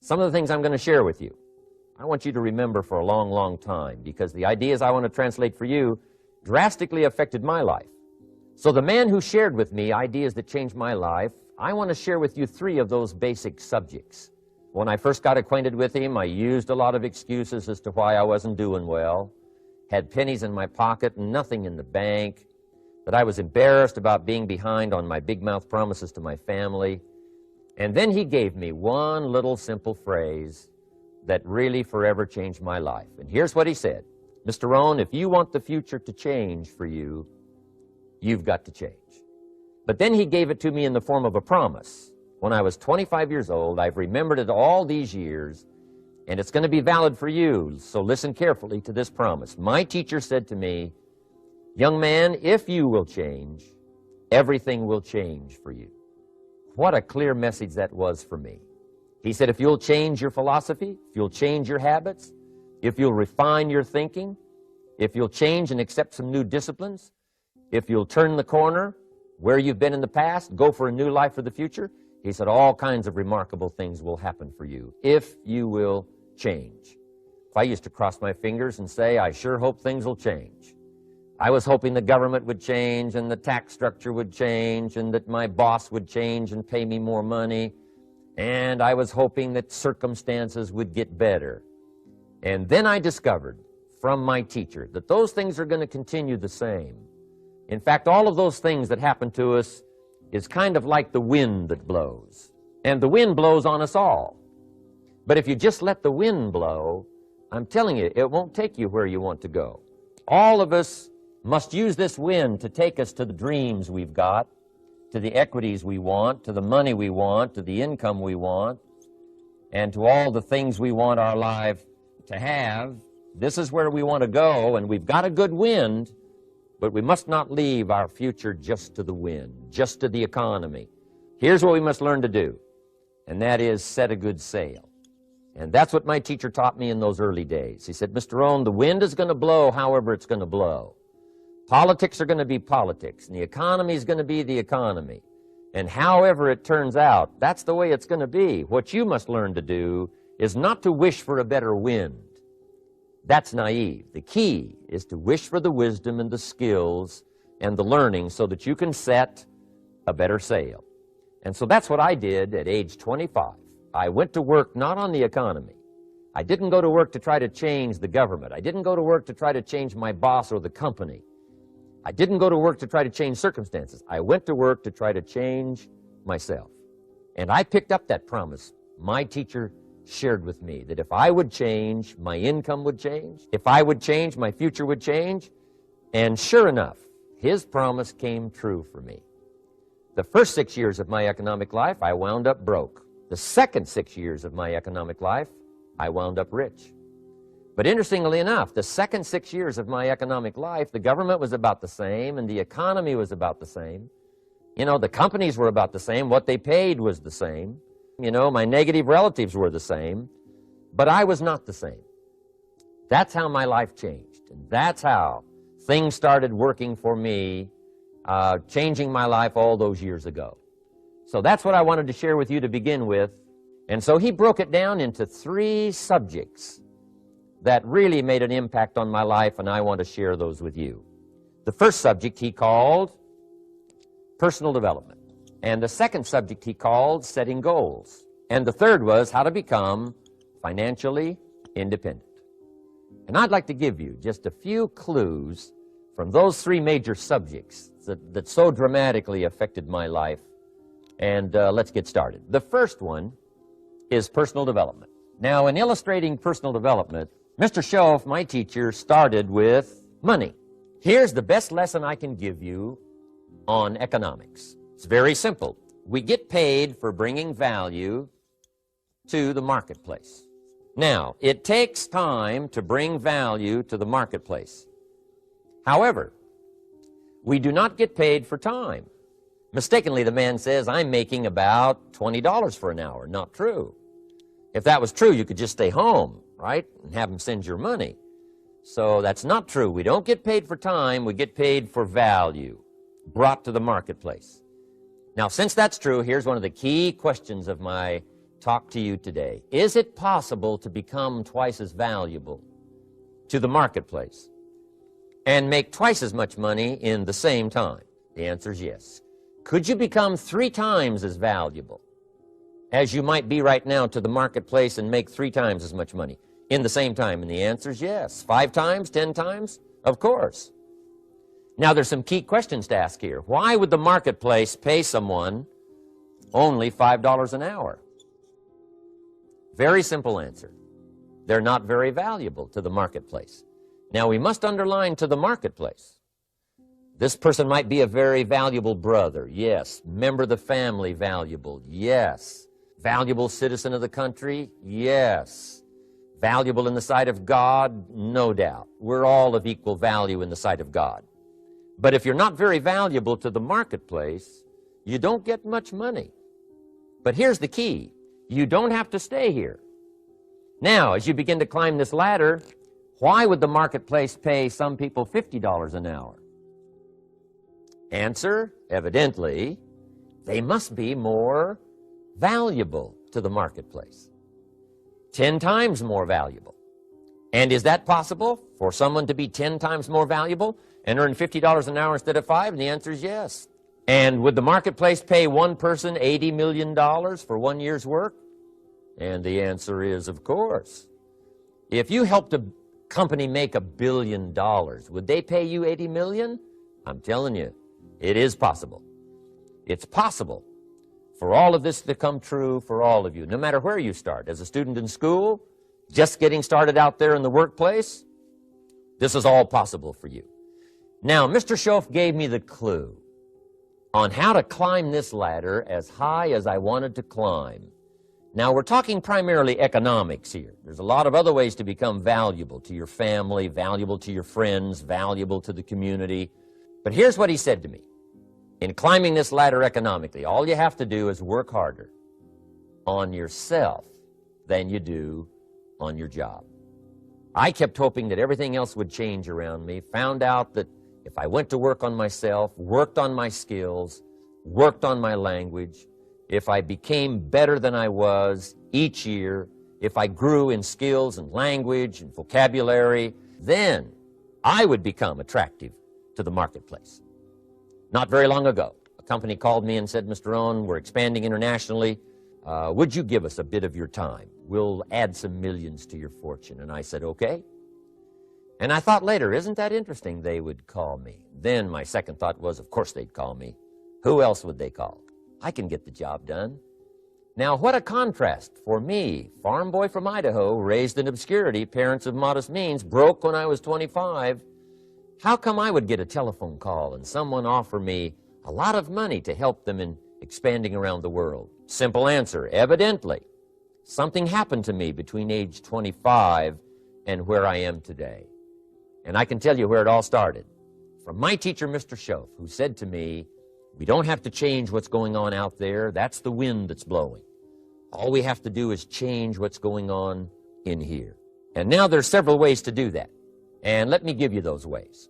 Some of the things I'm going to share with you, I want you to remember for a long, long time, because the ideas I want to translate for you drastically affected my life. So the man who shared with me ideas that changed my life, I want to share with you 3 of those basic subjects. When I first got acquainted with him, I used a lot of excuses as to why I wasn't doing well, had pennies in my pocket and nothing in the bank, that I was embarrassed about being behind on my big mouth promises to my family. And then he gave me one little simple phrase that really forever changed my life. And here's what he said: Mr. Rohn, if you want the future to change for you, you've got to change. But then he gave it to me in the form of a promise. When I was 25 years old, I've remembered it all these years, and it's going to be valid for you, so listen carefully to this promise. My teacher said to me, young man, if you will change, everything will change for you. What a clear message that was for me. He said, if you'll change your philosophy, if you'll change your habits, if you'll refine your thinking, if you'll change and accept some new disciplines, if you'll turn the corner where you've been in the past, go for a new life for the future, he said, all kinds of remarkable things will happen for you if you will change. If I used to cross my fingers and say, I sure hope things will change. I was hoping the government would change and the tax structure would change and that my boss would change and pay me more money. And I was hoping that circumstances would get better. And then I discovered from my teacher that those things are going to continue the same. In fact, all of those things that happen to us is kind of like the wind that blows. And the wind blows on us all. But if you just let the wind blow, I'm telling you, it won't take you where you want to go. All of us must use this wind to take us to the dreams we've got, to the equities we want, to the money we want, to the income we want, and to all the things we want our life to have. This is where we want to go, and we've got a good wind, but we must not leave our future just to the wind, just to the economy. Here's what we must learn to do, and that is set a good sail. And that's what my teacher taught me in those early days. He said, Mr. Rohn, the wind is going to blow however it's going to blow. Politics are going to be politics, and the economy is going to be the economy. And however it turns out, that's the way it's going to be. What you must learn to do is not to wish for a better wind. That's naive. The key is to wish for the wisdom and the skills and the learning so that you can set a better sail. And so that's what I did at age 25. I went to work not on the economy. I didn't go to work to try to change the government. I didn't go to work to try to change my boss or the company. I didn't go to work to try to change circumstances. I went to work to try to change myself. And I picked up that promise. My teacher shared with me that if I would change, my income would change. If I would change, my future would change. And sure enough, his promise came true for me. The first 6 years of my economic life, I wound up broke. The second 6 years of my economic life, I wound up rich. But interestingly enough, the second 6 years of my economic life, the government was about the same and the economy was about the same. You know, the companies were about the same. What they paid was the same. You know, my negative relatives were the same. But I was not the same. That's how my life changed. And that's how things started working for me, changing my life all those years ago. So that's what I wanted to share with you to begin with. And so he broke it down into 3 subjects that really made an impact on my life, and I want to share those with you. The first subject he called personal development. And the second subject he called setting goals. And the third was how to become financially independent. And I'd like to give you just a few clues from those 3 major subjects that so dramatically affected my life. And let's get started. The first one is personal development. Now, in illustrating personal development, Mr. Schoaf, my teacher, started with money. Here's the best lesson I can give you on economics. It's very simple. We get paid for bringing value to the marketplace. Now, it takes time to bring value to the marketplace. However, we do not get paid for time. Mistakenly, the man says, I'm making about $20 for an hour. Not true. If that was true, you could just stay home, right, and have them send your money. So that's not true. We don't get paid for time. We get paid for value brought to the marketplace. Now, since that's true, here's one of the key questions of my talk to you today. Is it possible to become twice as valuable to the marketplace and make twice as much money in the same time? The answer is yes. Could you become 3 times as valuable as you might be right now to the marketplace and make 3 times as much money in the same time? And the answer is yes. 5 times, 10 times? Of course. Now, there's some key questions to ask here. Why would the marketplace pay someone only $5 an hour? Very simple answer. They're not very valuable to the marketplace. Now, we must underline to the marketplace. This person might be a very valuable brother, yes. Member of the family, valuable, yes. Valuable citizen of the country, yes. Valuable in the sight of God, no doubt. We're all of equal value in the sight of God. But if you're not very valuable to the marketplace, you don't get much money. But here's the key. You don't have to stay here. Now, as you begin to climb this ladder, why would the marketplace pay some people $50 an hour? Answer, evidently, they must be more valuable to the marketplace. 10 times more valuable. And is that possible for someone to be 10 times more valuable and earn $50 an hour instead of 5? And the answer is yes. And would the marketplace pay one person $80 million for 1 year's work? And the answer is, of course. If you helped a company make $1 billion, would they pay you $80 million? I'm telling you, it is possible. It's possible for all of this to come true for all of you, no matter where you start. As a student in school, just getting started out there in the workplace, this is all possible for you. Now, Mr. Schoaf gave me the clue on how to climb this ladder as high as I wanted to climb. Now, we're talking primarily economics here. There's a lot of other ways to become valuable to your family, valuable to your friends, valuable to the community. But here's what he said to me. In climbing this ladder economically, all you have to do is work harder on yourself than you do on your job. I kept hoping that everything else would change around me, found out that if I went to work on myself, worked on my skills, worked on my language, if I became better than I was each year, if I grew in skills and language and vocabulary, then I would become attractive to the marketplace. Not very long ago, a company called me and said, Mr. Rohn, we're expanding internationally. Would you give us a bit of your time? We'll add some millions to your fortune. And I said, okay. And I thought later, isn't that interesting they would call me? Then my second thought was, of course they'd call me. Who else would they call? I can get the job done. Now, what a contrast for me, farm boy from Idaho, raised in obscurity, parents of modest means, broke when I was 25. How come I would get a telephone call and someone offer me a lot of money to help them in expanding around the world? Simple answer, evidently. Something happened to me between age 25 and where I am today. And I can tell you where it all started. From my teacher, Mr. Schoaf, who said to me, we don't have to change what's going on out there. That's the wind that's blowing. All we have to do is change what's going on in here. And now there's several ways to do that. And let me give you those ways.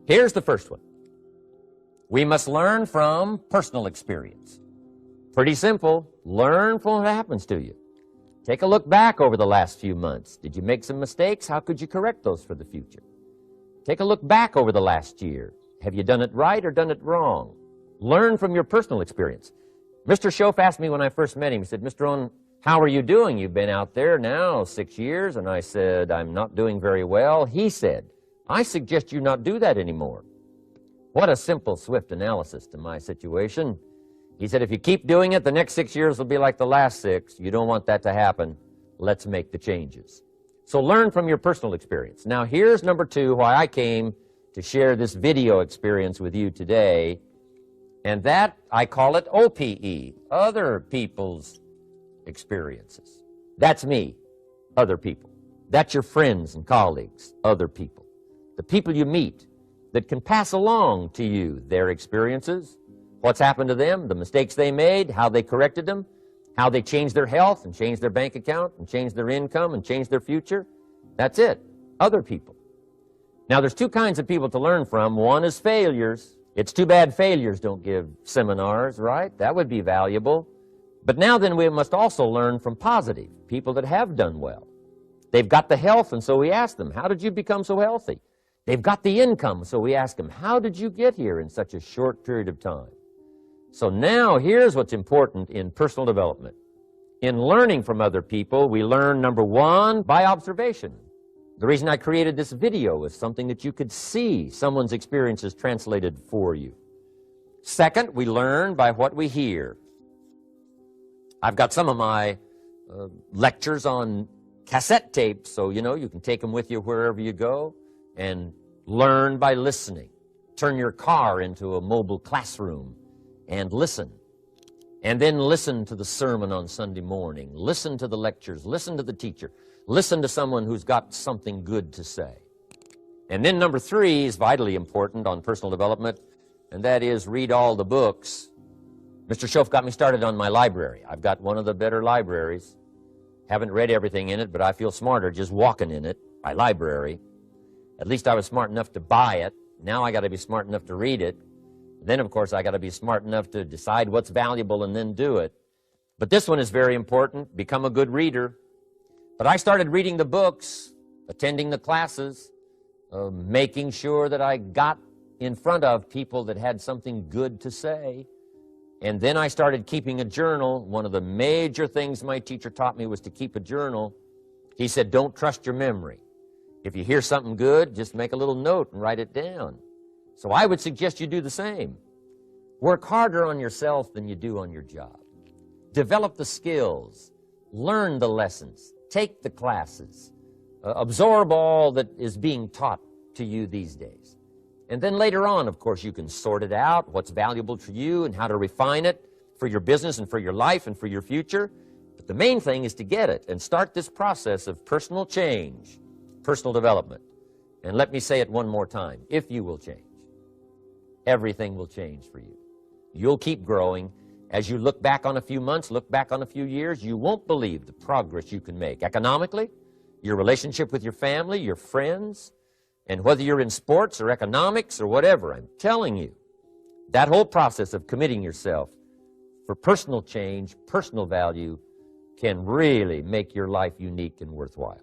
Here's the first one. We must learn from personal experience. Pretty simple. Learn from what happens to you. Take a look back over the last few months. Did you make some mistakes? How could you correct those for the future? Take a look back over the last year. Have you done it right or done it wrong? Learn from your personal experience. Mr. Schoaf asked me when I first met him, he said, Mr. Rohn, how are you doing? You've been out there now 6 years. And I said, I'm not doing very well. He said, I suggest you not do that anymore. What a simple, swift analysis to my situation. He said, if you keep doing it, the next 6 years will be like the last 6. You don't want that to happen. Let's make the changes. So learn from your personal experience. Now, here's number 2, why I came to share this video experience with you today. And that, I call it OPE, other people's experiences. That's me, other people. That's your friends and colleagues, other people. The people you meet that can pass along to you their experiences, what's happened to them, the mistakes they made, how they corrected them, how they changed their health and changed their bank account and changed their income and changed their future. That's it, other people. Now, there's 2 kinds of people to learn from. One is failures. It's too bad failures don't give seminars, right? That would be valuable. But now then we must also learn from positive, people that have done well. They've got the health, and so we ask them, how did you become so healthy? They've got the income, so we ask them, how did you get here in such a short period of time? So now here's what's important in personal development. In learning from other people, we learn, number one, by observation. The reason I created this video was something that you could see someone's experiences translated for you. Second, we learn by what we hear. I've got some of my lectures on cassette tapes, so you can take them with you wherever you go and learn by listening. Turn your car into a mobile classroom and listen. And then listen to the sermon on Sunday morning. Listen to the lectures. Listen to the teacher. Listen to someone who's got something good to say. And then number three is vitally important on personal development, and that is read all the books. Mr. Schoaf got me started on my library. I've got one of the better libraries. Haven't read everything in it, but I feel smarter just walking in it. My library. At least I was smart enough to buy it. Now I got to be smart enough to read it. Then, of course, I got to be smart enough to decide what's valuable and then do it. But this one is very important. Become a good reader. But I started reading the books, attending the classes, making sure that I got in front of people that had something good to say. And then I started keeping a journal. One of the major things my teacher taught me was to keep a journal. He said, don't trust your memory. If you hear something good, just make a little note and write it down. So I would suggest you do the same. Work harder on yourself than you do on your job. Develop the skills. Learn the lessons. Take the classes. Absorb all that is being taught to you these days. And then later on, of course, you can sort it out, what's valuable to you and how to refine it for your business and for your life and for your future. But the main thing is to get it and start this process of personal change, personal development. And let me say it one more time. If you will change, everything will change for you. You'll keep growing. As you look back on a few months, look back on a few years, you won't believe the progress you can make economically, your relationship with your family, your friends, and whether you're in sports or economics or whatever. I'm telling you, that whole process of committing yourself for personal change, personal value, can really make your life unique and worthwhile.